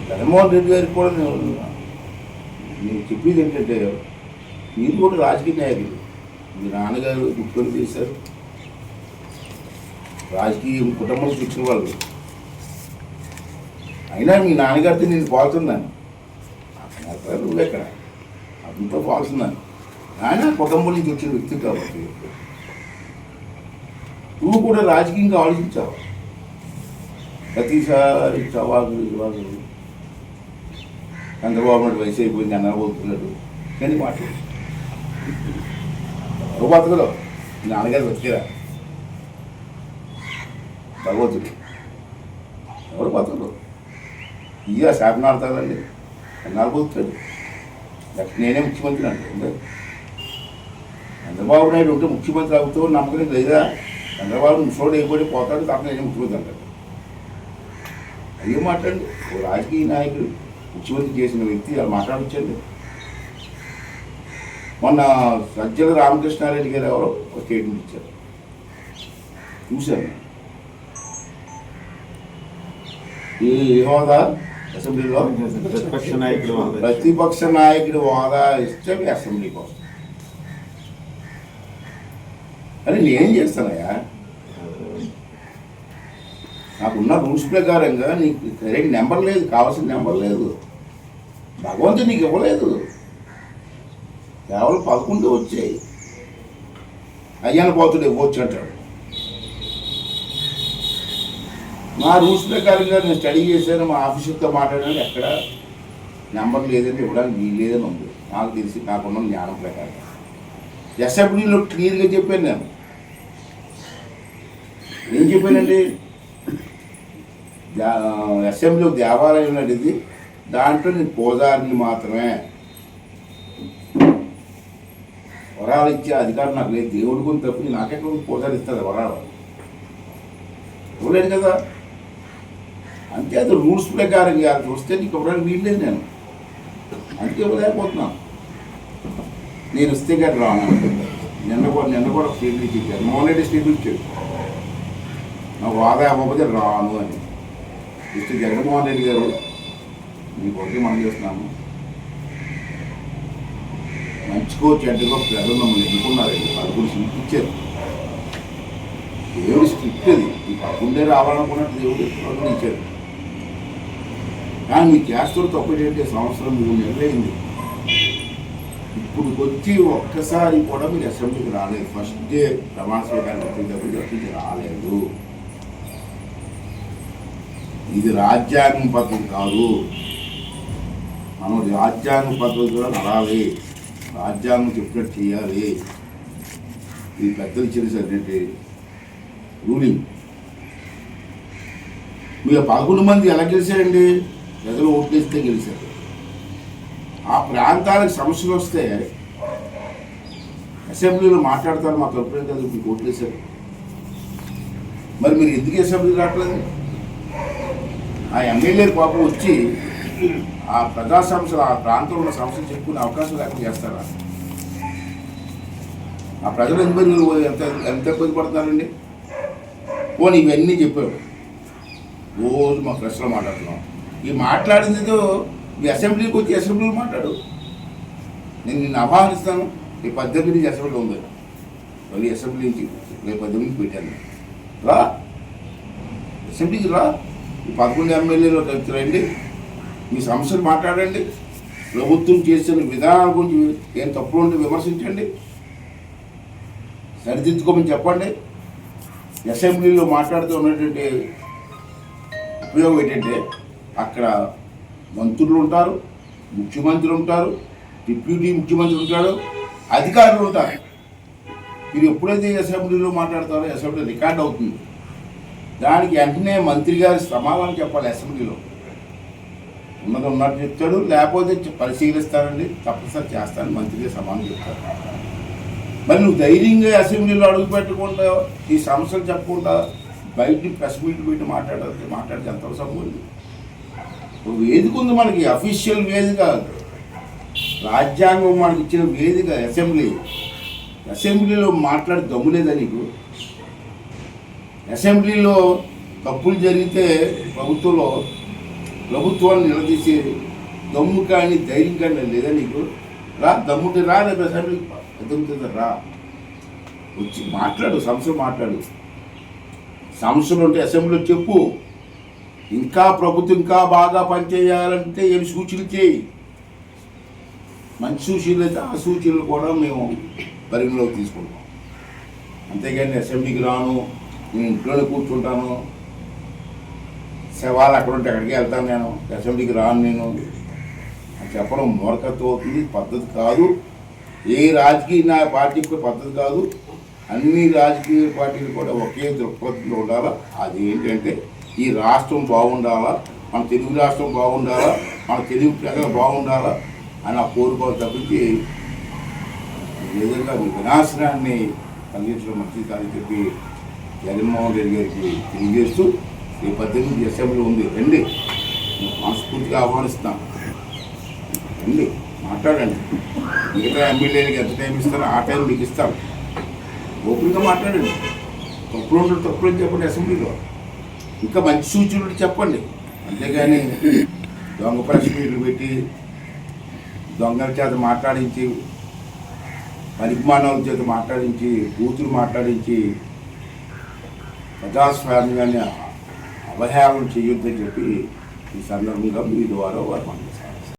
జగన్మోహన్ రెడ్డి గారికి కూడా నేను చెప్పేది ఏంటంటే మీరు కూడా రాజకీయ నాయకులు. మీ నాన్నగారు ముఖ్యమంత్రి చేశారు, రాజకీయ కుటుంబంలో తెచ్చిన వాళ్ళు. అయినా మీ నాన్నగారితో నేను పోతున్నాను, నువ్వెక్కడ అతనితో పోతున్నాను. ఆయన కుటుంబం నుంచి వచ్చిన వ్యక్తి కాబట్టి నువ్వు కూడా రాజకీయంగా ఆలోచించావు. ప్రతిసారి సవాళ్ళు చంద్రబాబు నాయుడు వయసు అయిపోయింది అన్నబోతున్నాడు కానీ మాట్లాడు ఎవరు బతకలో మీ నాన్నగారు బతికేరా? భగవతుడు ఎవరు బతకలు ఇక శాసనం ఆడతాడండి అన్నారు బతుకుతాడు. నేనే ముఖ్యమంత్రి అంటే చంద్రబాబు నాయుడు ఉంటే ముఖ్యమంత్రి అవుతావు నమ్మకం లేదా? చంద్రబాబు ముసోడు అయిపోయి పోతాడు కాబట్టి నేనే ముఖ్యమంత్రి అంటాడు. అయ్యే మాట్లాడండి. ఓ రాజకీయ నాయకుడు ముఖ్యమంత్రి చేసిన వ్యక్తి అలా మాట్లాడొచ్చండి. మొన్న సజ్జల రామకృష్ణారెడ్డి గారు ఎవరో ఒక స్టేట్మెంట్ ఇచ్చారు, చూశాను. ఈ హోదా అసెంబ్లీలో ప్రతిపక్ష నాయకుడు హోదా ఇస్తే అసెంబ్లీకి వస్తుంది అని నేనేం చేస్తానయ్యా? నాకున్న రూల్స్ ప్రకారంగా నీకు సరైన నెంబర్ లేదు, కావాల్సిన నెంబర్ లేదు, భగవంతుడు నీకు ఇవ్వలేదు. కేవలం 11 వచ్చాయి. అయ్యాన పోతుడు ఇవ్వచ్చు అంటాడు. మా రూల్స్ ప్రకారంగా నేను స్టడీ చేశాను, మా ఆఫీసర్తో మాట్లాడాను, ఎక్కడ నెంబర్ లేదని ఇవ్వడానికి వీలు లేదని ఉంది. నాకు తెలిసి నాకున్న జ్ఞానం ప్రకారం అసెంబ్లీలో క్లియర్గా చెప్పాను. నేను ఏం చెప్పానండి? అసెంబ్లీలో దేవాలయం అనేది దాంట్లో నేను పూజారిని మాత్రమే, వరాలు ఇచ్చే అధికారం నాకు లేదు. దేవుడి గురించి తప్పి నాకెక్కడ పూజారి ఇస్తుంది వరాలు? ఇవ్వలేదు కదా. అంతే, అది రూల్స్ ప్రకారంగా చూస్తే నీకు ఇవ్వడానికి వీల్లేదు. నేను అందుకే ఇవ్వలేకపోతున్నాను. నేను ఇస్తే కానీ రాను. నిన్న కూడా స్టేట్మెంట్ ఇచ్చాను, మోహన్ రెడ్డి స్టేట్మెంట్ ఇచ్చాడు, నాకు వాదా అవ్వకపోతే రాను అని. ఇస్తే జగన్మోహన్ రెడ్డి గారు మీకు ఒకటి మనం చేస్తున్నాము, మంచికో చెడ్డకో ప్రజలు మమ్మల్ని ఎన్నుకున్నారండి, 11 సీట్లు ఇచ్చారు. దేవుడు స్క్రిప్ట్ అది, ఈ 11 రావాలనుకున్నట్టు దేవుడు ఎప్పుడు ఇచ్చారు. కానీ మీ చేస్తున్న తప్పు ఏంటంటే సంవత్సరం 3 నెలలు అయింది, ఇప్పుడు వచ్చి ఒక్కసారి కూడా మీరు అసెంబ్లీకి రాలేదు. ఫస్ట్ డే ప్రమాణ స్వీకారం వచ్చేటప్పుడు రాలేదు. ఇది రాజ్యాంగం పద్ధతి కాదు. మనం రాజ్యాంగ పద్ధతిలో నడాలి, రాజ్యాంగం చెప్పినట్టు చేయాలి. ఈ పెద్దలు చేసేటువంటి రూలింగ్. మీరు 11 మంది ఎలా గెలిచారండి? ప్రజలు ఓట్లేస్తే గెలిచారు. ఆ ప్రాంతాలకు సమస్యలు వస్తే అసెంబ్లీలో మాట్లాడతారు, మాకు ఎప్పుడైతే కదా మీకు ఓట్లేశారు. మరి మీరు ఎందుకు అసెంబ్లీ రావట్లేదు? ఆ ఎమ్మెల్యే పాపం వచ్చి ఆ ప్రజా సమస్యలు, ఆ ప్రాంతంలో ఉన్న సమస్యలు చెప్పుకునే అవకాశం లేకుండా చేస్తారా? ఆ ప్రజలు ఎంత ఇబ్బంది పడుతున్నారండి? పోనీ ఇవన్నీ చెప్పాడు, రోజు మా ప్రశ్నలు మాట్లాడుతున్నాం. ఈ మాట్లాడిందితో ఈ అసెంబ్లీకి వచ్చి అసెంబ్లీలో మాట్లాడు. నేను నిన్ను ఆహ్వానిస్తాను. ఈ 18 నుంచి అసెంబ్లీ ఉంది, మళ్ళీ అసెంబ్లీ నుంచి రేపు 18 పెట్టాను. రా అసెంబ్లీకి రా. ఈ 11 ఎమ్మెల్యేలు రండి, మీ సమస్యలు మాట్లాడండి, ప్రభుత్వం చేసిన విధానాల గురించి ఏం తప్పులు ఉంటే విమర్శించండి, సరిదిద్దుకోమని చెప్పండి. అసెంబ్లీలో మాట్లాడుతూ ఉన్నటువంటి ఉపయోగం ఏంటంటే అక్కడ మంత్రులు ఉంటారు, ముఖ్యమంత్రులు ఉంటారు, డిప్యూటీ ముఖ్యమంత్రి ఉంటాడు, అధికారులు ఉంటారు. మీరు ఎప్పుడైతే అసెంబ్లీలో మాట్లాడతారో అసెంబ్లీ రికార్డ్ అవుతుంది. దానికి వెంటనే మంత్రి గారి సమాధానం చెప్పాలి. అసెంబ్లీలో ఉన్నది ఉన్నట్టు చెప్తాడు, లేకపోతే పరిశీలిస్తానండి, తప్పనిసరి చేస్తాను, మంత్రి గారు సమాధానం చెప్తారు. మరి నువ్వు ధైర్యంగా అసెంబ్లీలో అడుగు పెట్టకుండా ఈ సమస్యలు చెప్పకుండా బయట ప్రెస్ మీట్ పెట్టి మాట్లాడితే ఎంతవరకు సంబంధం? వేదిక ఉంది మనకి, అఫీషియల్ వేదిక, రాజ్యాంగం మనకి ఇచ్చిన వేదిక అసెంబ్లీ. అసెంబ్లీలో మాట్లాడి దమ్ము లేదా నీకు? అసెంబ్లీలో తప్పులు జరిగితే ప్రభుత్వంలో ప్రభుత్వాన్ని నిలదీసే దమ్ము కానీ ధైర్యం కానీ లేదా నీకు? రా, దమ్ముంటే రా, రేపు అసెంబ్లీకి ఎదుగుతుంది, రా, వచ్చి మాట్లాడు, సమస్యలు మాట్లాడు. సమస్యలు ఉంటే అసెంబ్లీలో చెప్పు. ఇంకా ప్రభుత్వం ఇంకా బాగా పనిచేయాలంటే ఏమి సూచనలు చేయి. మంచి సూచనలు అయితే ఆ సూచనలు కూడా మేము పరిగణలోకి తీసుకుంటాం. అంతేగాని అసెంబ్లీకి రాను, నేను ఇంట్లోనే కూర్చుంటాను, శవాలు అక్కడ ఉంటే అక్కడికి వెళ్తాను, నేను అసెంబ్లీకి రాను నేను అని చెప్పడం మూర్ఖత్వం అవుతుంది, పద్ధతి కాదు. ఏ రాజకీయ పార్టీకి పద్ధతి కాదు. అన్ని రాజకీయ పార్టీలు కూడా ఒకే దృక్పథంలో ఉండాలా. అది ఏంటంటే ఈ రాష్ట్రం బాగుండాలా, మన తెలుగు రాష్ట్రం బాగుండాలా, మన తెలుగు ప్రజలు బాగుండాలా అని ఆ కోరుకోవాలి తప్పించి నిజంగా మీ వినాశనాన్ని కలిగించడం మంచిది కాదని చెప్పి జగన్మోహన్ రెడ్డి గారికి తెలియజేస్తూ ఈ 18 అసెంబ్లీ ఉంది, రండి, మనస్ఫూర్తిగా ఆహ్వానిస్తాం, రండి, మాట్లాడండి. మిగతా ఎమ్మెల్యేలకు ఎంత టైం ఇస్తారో ఆ టైం మీకు ఇస్తాం, ఓపెన్గా మాట్లాడండి. తప్పులు ఉంటుంది, తప్పులు అని చెప్పండి. అసెంబ్లీలో ఇంకా మంచి సూచనలు చెప్పండి. అంతేగాని దొంగ ప్రెస్ మీట్లు పెట్టి దొంగల చేత మాట్లాడించి, పరిమాణాల చేత మాట్లాడించి, బూతులు మాట్లాడించి ప్రజాస్వామ్యాన్ని అవహేళన చేయొద్దని చెప్పి ఈ సందర్భంగా మీ ద్వారా వారు